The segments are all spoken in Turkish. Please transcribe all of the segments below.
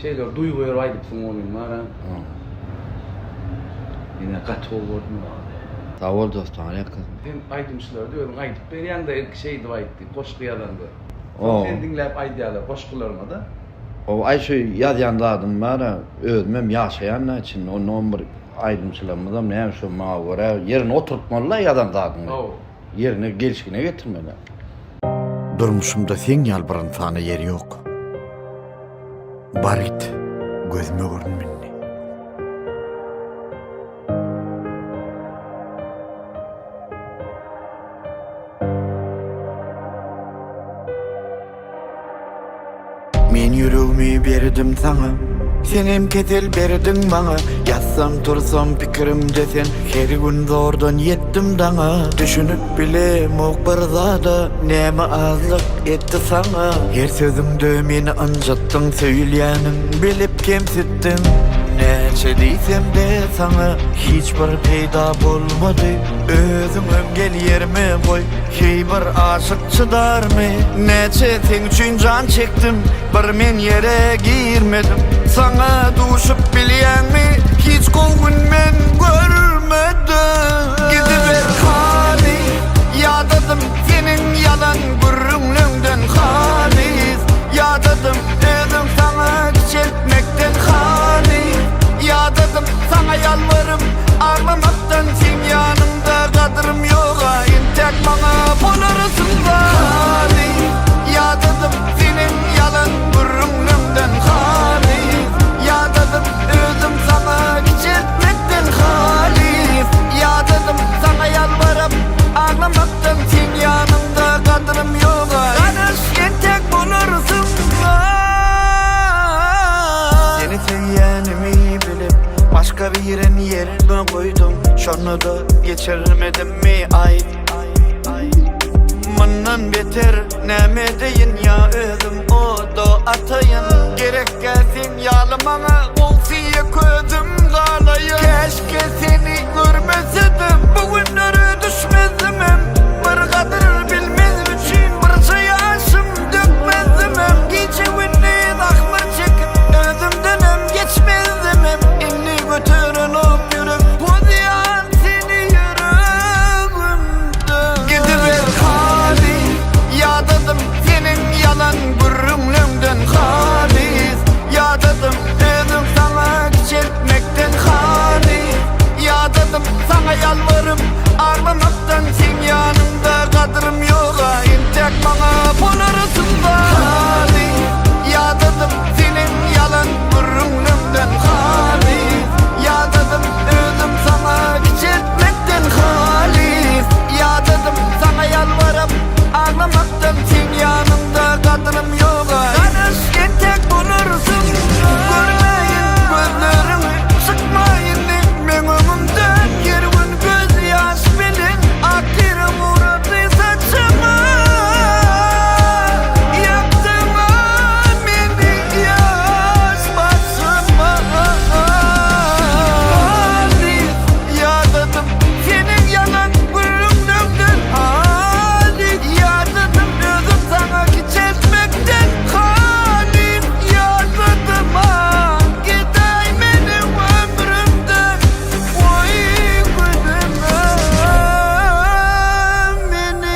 şeyler duyguyor aydıpsın onun var ha. Yine kaç oldu mu? Sağ ol dostum, yakın. Hem aydımçılar diyorum aydıp ben yanında şey dua etti, koşkuyalandı. Oo. Sen dinlep aydiyalar koşkularıma da. O ay şu yazyanlardım var ha, özmem yaşayanlar için o nomur aydımçılarımızdan ne şu mağara yerine oturtmalılar yadan dağdım. Oo. Yerine gelişine getirmeler. Durmuşumda sen yalbaran sana yeri yok. Bar git, gözüme görünmeni. Men yüreğimi berdim sana, sen hem ketel berdin bana. Yazsam tursam pikirimde sen, her gün zordan yettim dana. Düşünüp bile mokbar zada, neme azlık etti sana. Her sözümde meni anjattın, söyleyenin bilip kemsittin. Neçe diysem de sana, hiç bir peyda bolmadı. Özümüm gel yerime koy, hey bir aşık çıdar mı? Neçe sen üçün can çektim, bir men yere girmedim. Sana duşup bilyen mi? Hiç kovgun men görmedim. Gidiver halis, yadadım senin yalan gurrunlüğünden halis. Yadadım dedim sana çekmekten halis. Yadadım sana yalvarım ağlamaktan sen yanımda kadırım yok. İntek bana bolarısın da halis. Yadadım senin yalan gurrunlüğünden halis. Yadadım dedim sana çekmekten halis. Yadadım sana yalvarım ağlamaktan sen yanımda kadırım yok. Karış intek bolarısın da. Seni sevyenimi bilip başka bir yerin yerine koydum. Şunu da geçirmedim mi ay? Bundan beter neme deyin ya özüm o da atayın. Gerek gelsin yalımana olsiye közüm galayın. Keşke seni görmesedim, bugünleri düşmezdim hem. Bir kadir bilmez için bir çayasım dökmezdim hem. Gece günlüğün aklı çekip özümden hem geçmezdim hem. Elini götürün op yürüm, bozayan seni yüreğimde. Gidiver halis, yadadım senin yalan gurrunlüğünden halis. Yadadım dedim sana çekmekten halis. Yadadım sana yalvarım ağlamaktan sen yanımda kadırım yok. İntek bana bolarısın da halis. Yadadım senin yalan gurrunlüğünden halis. Yadadım dedim sana çekmekten halis. Yadadım sana yalvarım ağlamaktan sen yanımda kadırım yok. Karış intek bolarısın. Görmeyin gözlerimi, sıkmayın men önümden. Her gün göz yaş bilin, akhirim uğradıysa çıma. Yaktın beni yaş başıma. Halis, yadadım senin yalan gurrunlüğünden halis. Yadadım özüm sana geçirmekten halis. Yadadım giday benim ömrümden. Oy gülüm beni.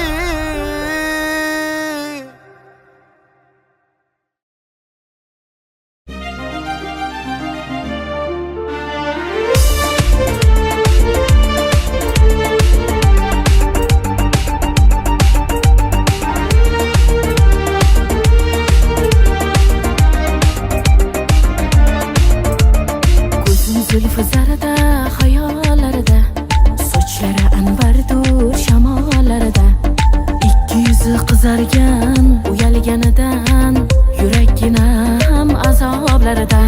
Gözüm zülfü zarada, hayallarda. Soçları anvardur şamallarda. İki yüzü kızargan, uyalganidan. Yüreginam azoblarda.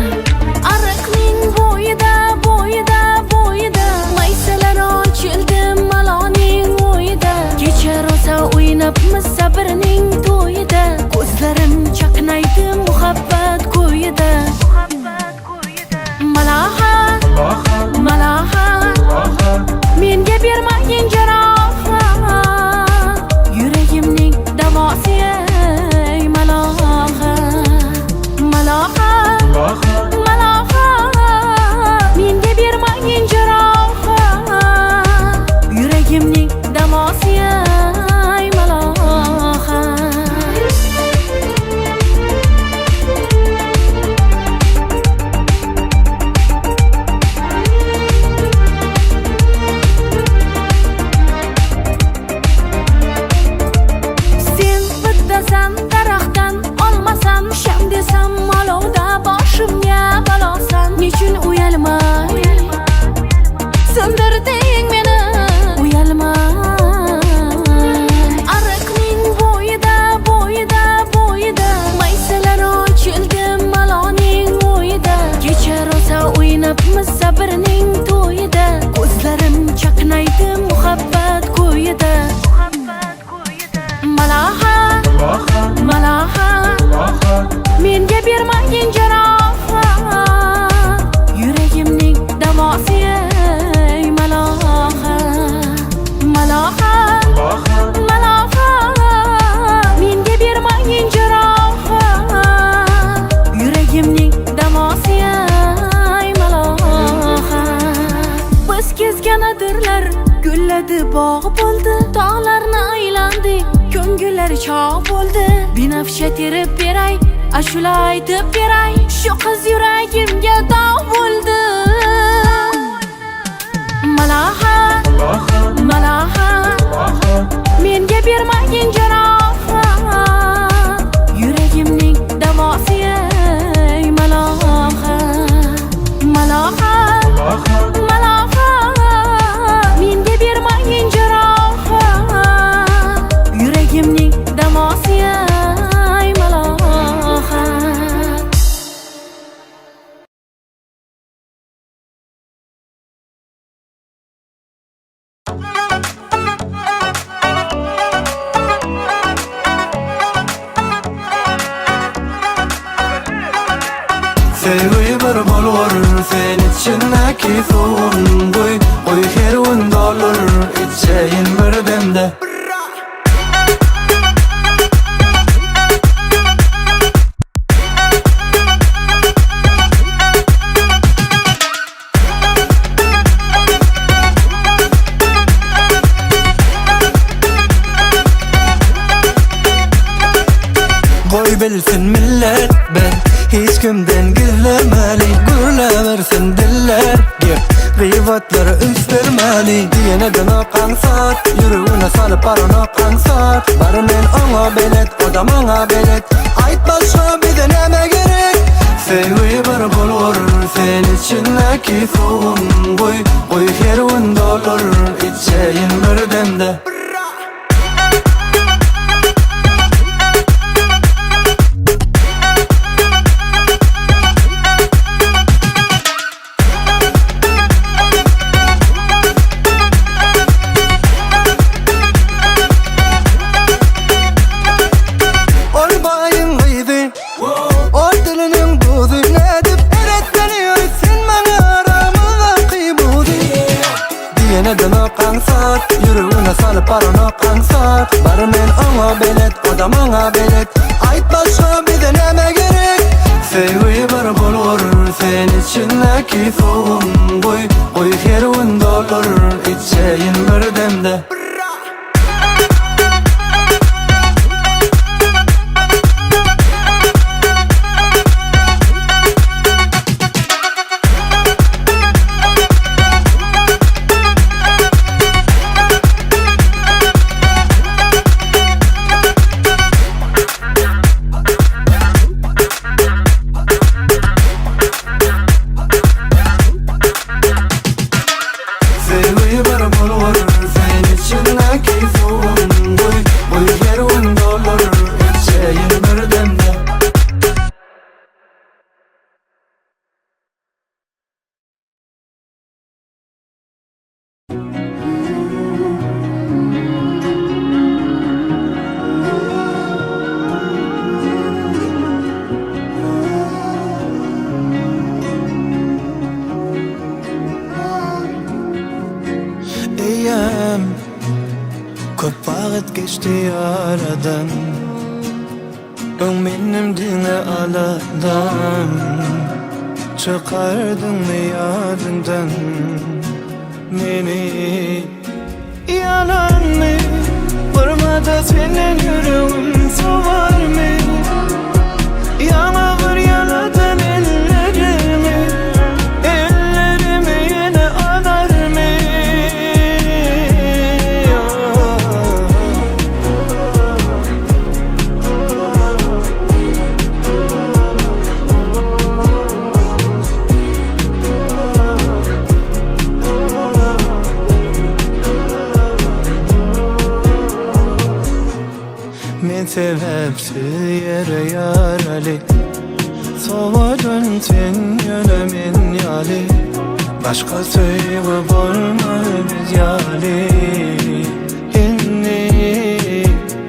Arıqning bo'yida, bo'yida, bo'yida. Maysalar ochildi maloning o'yida. Kecha rosa o'ynabmiz sabrning to'yida. Ko'zlarim chaqnaydi muhabbat ko'yida. Malaha, malaha, menga bermagin jarohat. Yuragimning davosi ey malaha, malaha. Buldirlar gülledi bog' bo'ldi, tog'larni aylandi, ko'ngillar chog' bo'ldi. Binafsha terib beray, ashula aytib beray, shu qiz yuragimga dog' bo'ldi. Malaha, malaha, menga bermagin jarohat, yuragimning davosi ey malaha. Malaha, malaha, menga bermagin jarohat, yuragimning davosi ey malaha. Sevgi bir bolur sen içindeki soğunduy Oy herun dolur içeyin bir demde Boy bilsin millet ben hiç kimden gizlemeli Gürleversin diller gıyvatları üstlermeli Diyeneden okan saat Yürüğüne salıp paran okan saat Barmen ona belet odam ona belet Ait başka bir deneme gerek Sevgi bir bulur sen içindeki soğun Koy herun dolur içeyin bir demde Neden okan saat Yürüğüne salıp paran okan saat Barmen ona belet odam ona belet Ait başka bir deneme gerek Sevgi bir bulur sen içindeki soğun Koy herun dolur içeyin bir demde Көп vakit geçti aradan Benim dine aladan Çıkardın mı yadından Beni yalan mı Vurmada senin yüreğin soğar mı Yanağır yaladan ellerimi Ellerimi yine anar mı Sebepsiz yere yaralı Soğudun sen yönümün yali Başka sevgi bulmaz yali İnni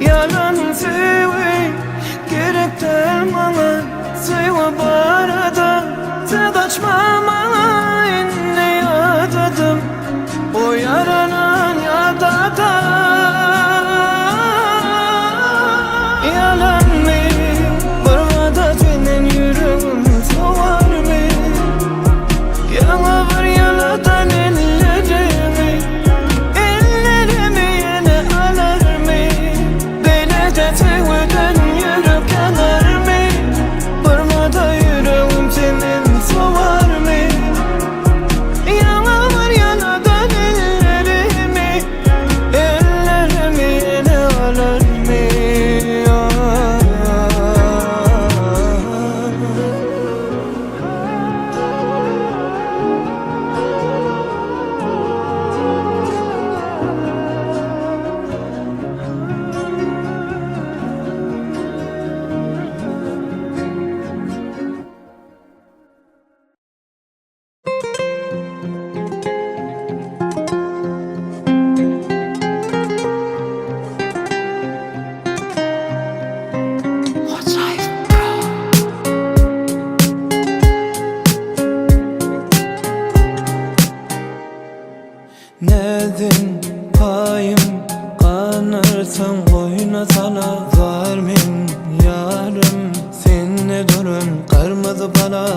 yalan sevgi Gerek değil bana Sevgi barada Sen kaçma bana İnni yadadım O yaranan yadadım Yalan mı? Barada senin yüreğin soğar mı? Yanağır yaladan ellerimi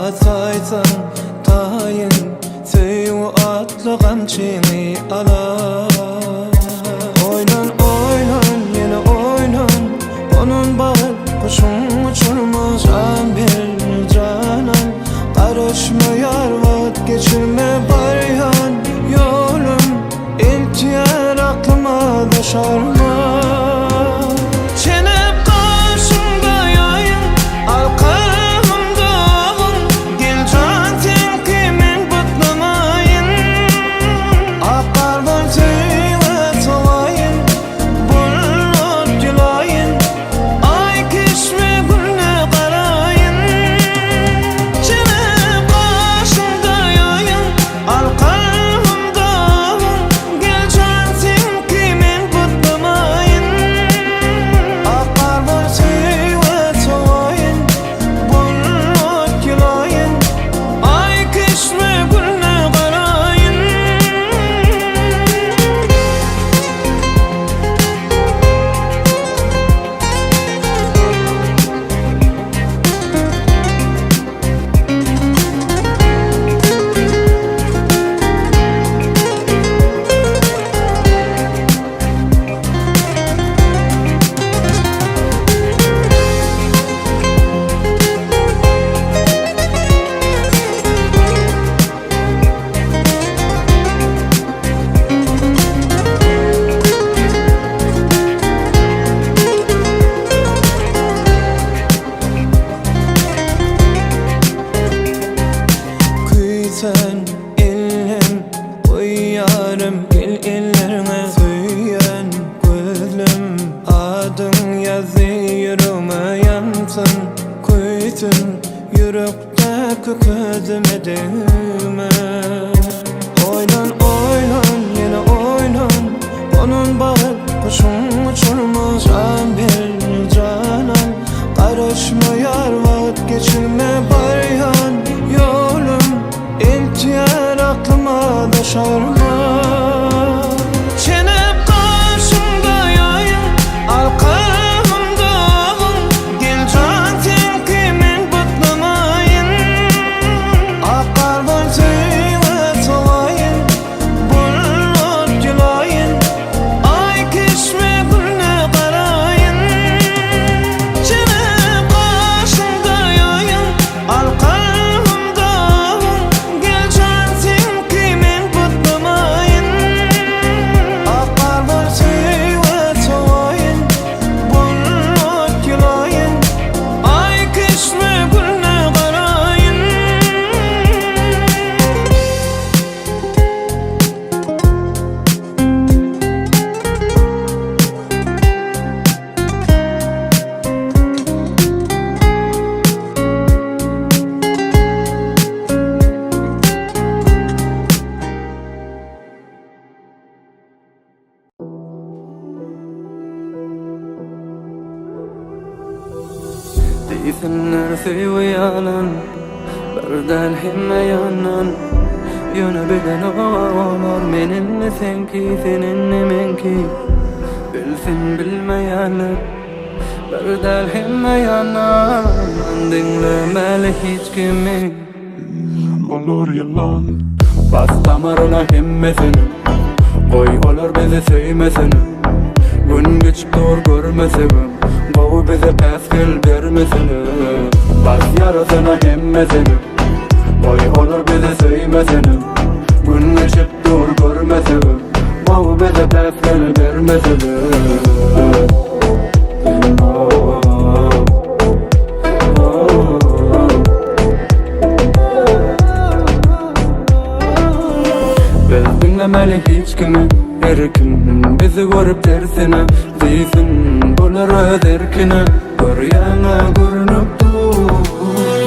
ataysan tayin Söyü atlı gamçini alar Oynan oynan yine oynan Onun bağı kuşun uçurmaz Can bir canan Karışmayar vakit geçirme baryan Yolum iltiyar aklıma daşarma Çenep karşımda yayın Alkağımda ağın Gel can sen kimin bıtlamayın Akardan tüyve talayın Bulut gülayın Ay kişme gülne karayın Çenep karşımda yayın Alkağımda ağın Gel can sen kimin bıtlamayın Akardan tüyve talayın Bulut gülayın Ay kişme gülne karayın Kuysan illim Uyarım il illerine Süyen gözlüm Adın yazı yürüme yansın Kuysun yürekte küküdüme değme Oynan oynan yine oynan Onun bağı kuşun uçurmaz Can bir canan Karışmayar vakit geçirme baryan Yolum iltiyar aklıma daşarma Çenep karşımda yayın Alkağımda ağın Gel can sen kimin bıtlamayın Akardan tüyve talayın Bulut gülayın Ay kişme gülne karayın Çenep karşımda yayın Alkağımda ağın Gel can sen kimin bıtlamayın Akardan tüyve talayın Bulut gülayın Ay kişme gülne karayın Değilsinler seviyalan Birden himme yanan Yönü bilen olur Meninle senki seninle menki Bilsin bilmeyenler Birden himme yanan Dinlemeli hiç kimi Olur yalan Bas damarına himmesini Koy olur bizi sevmesini Gün geçip dur görmesin Bağı bize peskel vermesini Bas yarasına hemmesini Koy olur bizi sevmesini Gün geçip dur görmesin Bağı bize peskel vermesini Biz dinlemeli hiç kimi Her kim bizi görüp tersine Değilsin bular öderkine Görüyene görünüp dur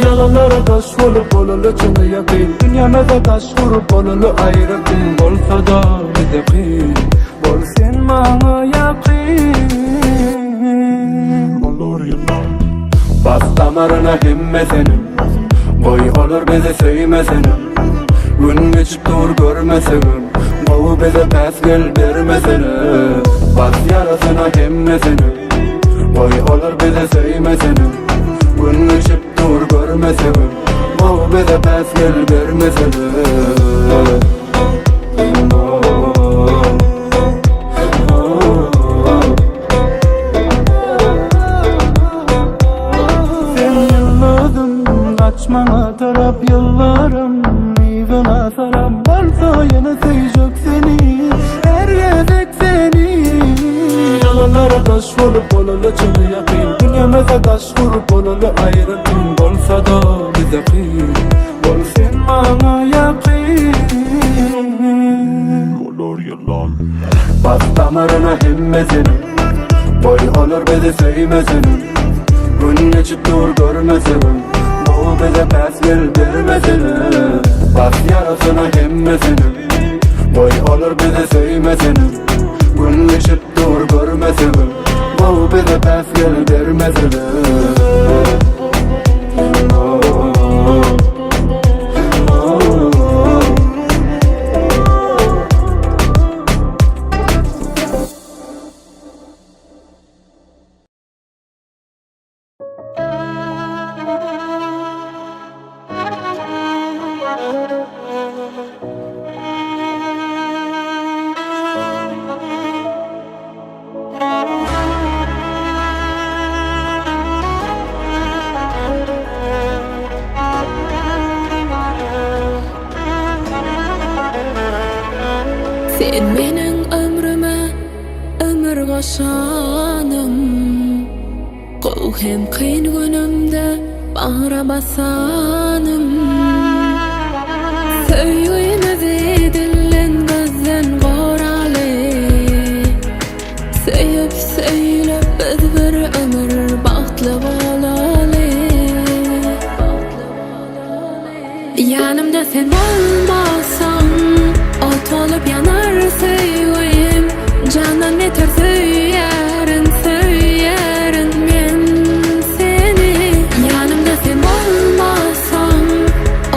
Yalanlara taş olup olalı çını yakın Dünyamıza taş vurup olalı ayrıkın Bolsa da bize kıyın Bol sen bana yakın Olur yalan Bas damarına himmesini Koy olur bizi sevmesini Gün geçip dur görmesin Bağı bize peskel vermesini Bas yarasına hemmesini Koy olur bize sevmesini Gün geçip dur görmesin o bize pes gel vermesene. Sen yılladın kaçmana taraf yıllarım meyvana sarap varsa yana sayacak seni her gezek seni. Yalanlara taş vurup olalı çını yakayım dünyamıza taş vurup olalı ayrıntın bolsa da bize kıyım bol sen bana yakayım olur yalan bas damarına hemmesenin boy olur bizi sevmesenin gün geçip dur görmesenin bu bize pes gel vermesenin bas yarasına hemmesenin boy olur bizi sevmesenin gün geçip dur görmesenin bu bize pes gel vermesenin. Sen mening ömrüme ömür goşanım Qow hem qiyyn günümde bağra basanım Söýgüýüňizi dillen gözden goraly Söýüp söýlep biz bir ömür bagtly bolaly Yanımda sen bolmasaň ot olup yanar söýgüýüm Canan eter söýärin söýärin men seni Yanımda sen bolmasaň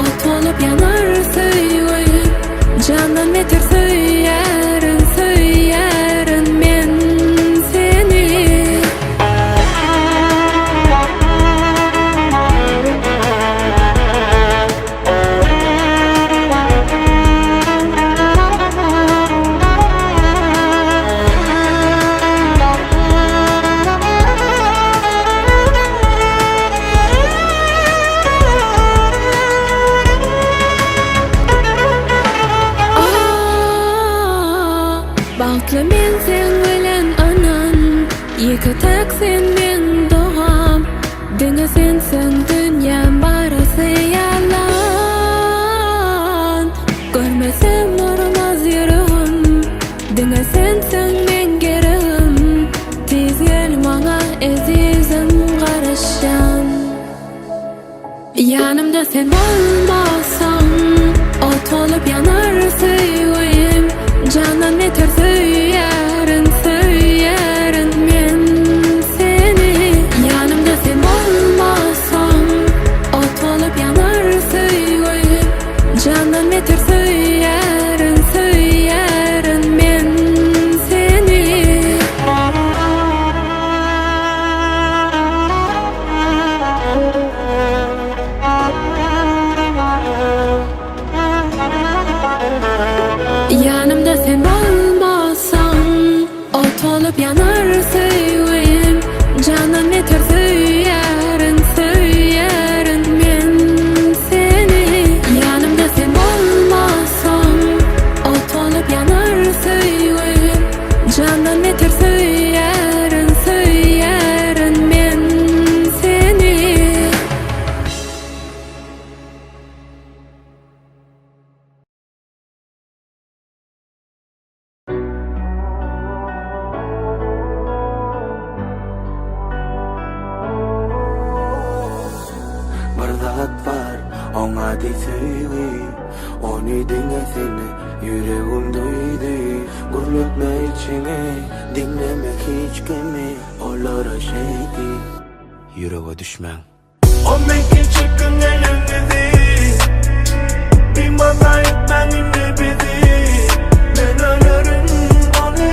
ot olup yanar söýgüýüm Canan eter söýärin söýärin men seni Bagtly men sen bilen anan Ýeke tek sen men doğam Diňe sensiň dünýäm barasy ýalan Görmesem nurmaz ýüregim Diňe sensiň men geregim Tiz gel maňa ezizim garaşan Yanımda sen bolmasaň ot olup yanar söýgüýüm Canan eter söýärin söýärin men seni Yanımda sen bolmasaň ot olup yanar söýgüýüm Canan eter söýärin söýärin men seni Yanımda sen bolmasaň ot olup yanar söýgüýüm Canan eter söýärin söýärin men seni Yanımda sen bolmasaň ot olup yanar söýgüýüm Canan eter söýärin söýärin men seni Bir zat var, oňa diýsegi, ony diňesini yüregim duýdy. Gurlutma içine, dinlemek hiç kimi, olara şeydi. Yüreğe düşmän. O menki çıkın elinizi, bir mata etmän indi bizi. Men ölürüm, onu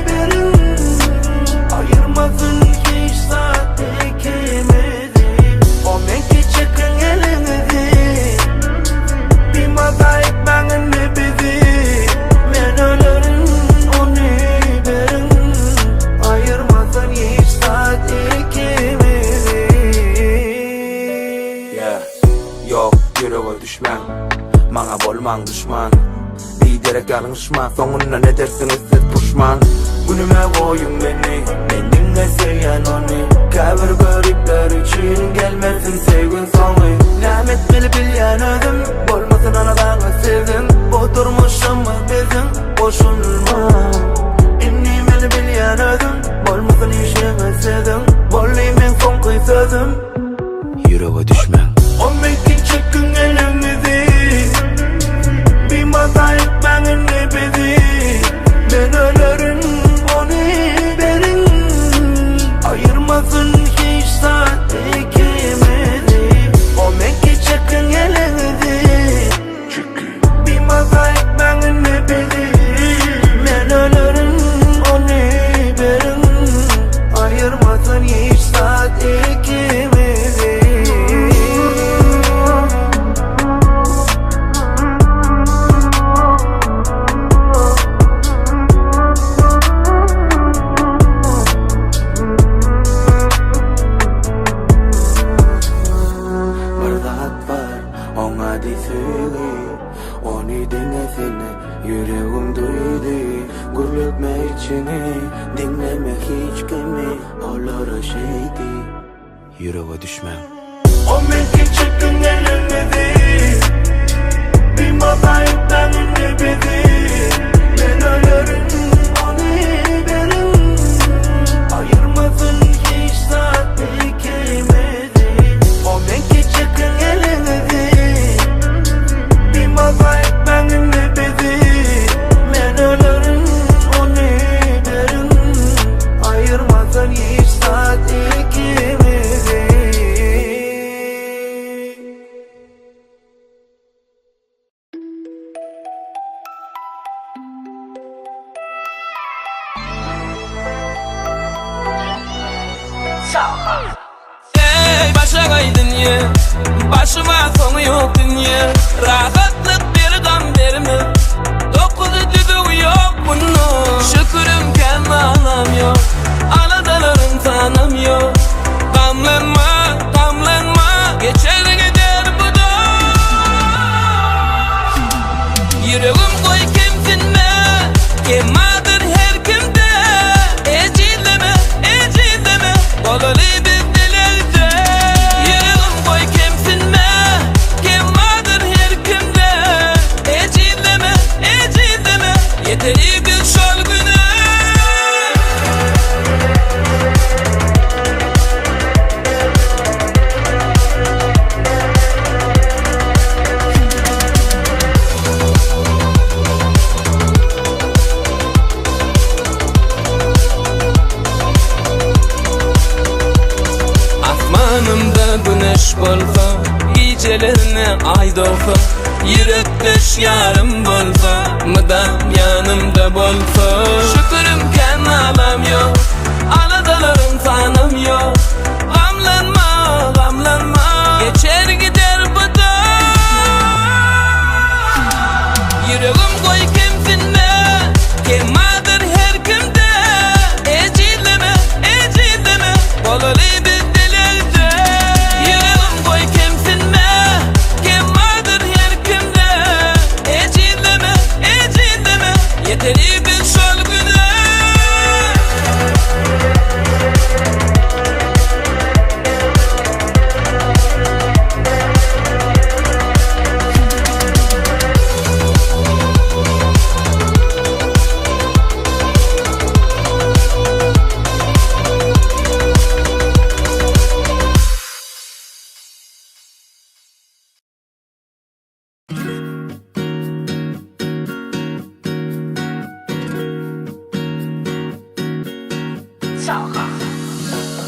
verin, ayırmasın hiç saat ikimizi. O menki çıkın elinizi, düşman Maňa bolmaň düşman Biderek ýalňyşma soňunda ne dersiniz siz puşman Günüme goýun meni Mendiňe seýen ony Käbir görükler üçin gelmesin sevgin soňy Nämet bilip bilýän özüm bolmasyn anadaňy sevdim Bu durmuşymy bezin boşulma Inni meni bilýän özüm bolmasyn işiňi sevdim Bolly men soňky sözüm Ýürege düşmäň O mekin çekün elimizi Bir mazayıp benim nebedi Ben ölerim onu benim Ayırmasın hiç saat ikimizi O mekin çekün elimizi Bir mazayıp benim nebedi Ben ölerim onu benim Ayırmasın hiç saat ikimizi Yüreğim duydu Gürletme içini Dinleme hiç kimi Olara şeydi Yüreğe düşme O mekin çıktın elimizi Bir mazayıptan nebedi Ben ölürüm onu benim Ayırmasın hiç saat ikimizi O mekin çıktın elimizi Bir mazayıptan nebedi Ben ölürüm onu derim Ayırmasın hiç saat ikimizi Ey başagaydın ya Başıma sonu yok dünya Rahatlık bir gam verme Dokuzu düdüğü yok bunun Şükürüm kendime anam yok Anadaların tanım yok Gamlanma, gamlanma Geçer gider bu da Yüreğim koy kimsinme Kemadır her kimde Ecildeme, ecildeme Olalı biz dilerde Yüreğim koy kimsinme Kemadır her kimde Ecildeme, ecildeme Yeteri bir şol güne Asmanımda güneş bolsa Gecelerine ay doğsa Yürek düş yarım bolsa Mıdam yanımda bolsa Şükürüm kendime alam yok Anadaların tanım yok Gamlanma, gamlanma Geçer gider bu da Yüreğim koy kimsinme Kemadır her kimde Ecildeme, ecildeme Bolalı biz dilerde Yüreğim koy kimsinme Kemadır her kimde Ecildeme, ecildeme Yeteri bir şol güne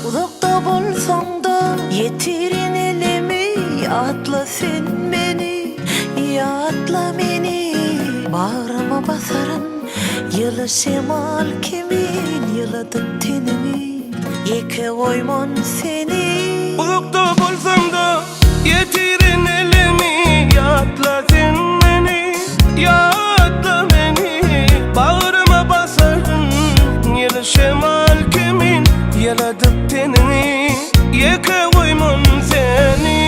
Uzakta bolsaň da yetirin elimi Ýatla sen meni, ýatla meni Bagyryma basaryn ýyly şemal kimin Ýyladyp tenimi, ýeke goýman seni Uzakta bolsam da yetirin elimi Ýatla sen meni, ýatla meni Bagyryma basaryn ýyly şemal kimin Ýyladyp tenini, ýeke goýman seni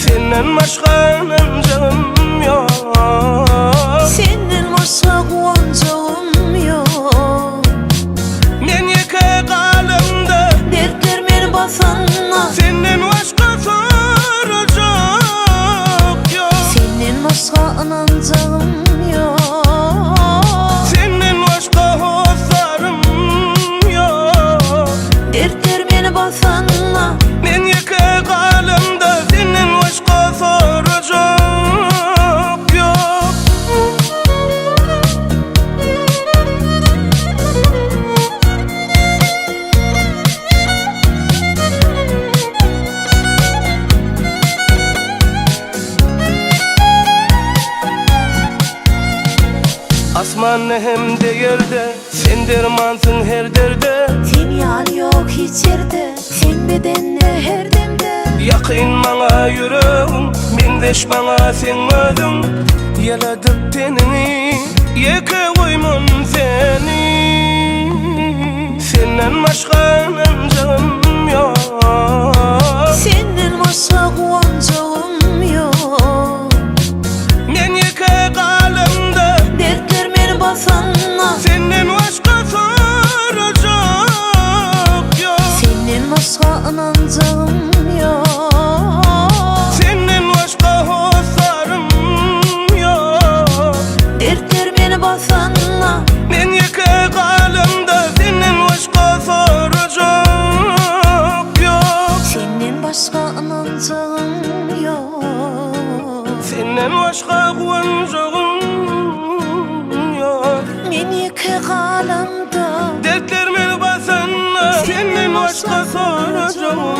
Senden başga anancağım yok. Senden başka kuvancağım yok. Men yeke kalımda Dertler meni basanna. senden başka soracak yok. Senden başka anancağım yok. Senden başka hoslarım yok. Dertler meni basanna. Men yeke kalımda senden başka soracak yok. Asman hem de yerde, sen dermansın her derde. Sen yar yok hiç yerde. Sen bedenle her demde. Yakın bana yüreğim, mindeş bana sen ödüm. Yaladıp tenini, yeke koymun seni. Senden başka anancağım yok. Senden başka kuvancağım yok. Men yeke kalımda Dertler meni basanna. senden başka soracak yok. Senden başka anancağım yok. Senden başka hoslarım yok. Dertler meni basanna. Men yeke kalımda senden başka soracak yok. Senden başka anancağım yok. Senden başka kuvancağım yok. Men yeke kalamda. Dertler beni basanla senden başka soracağım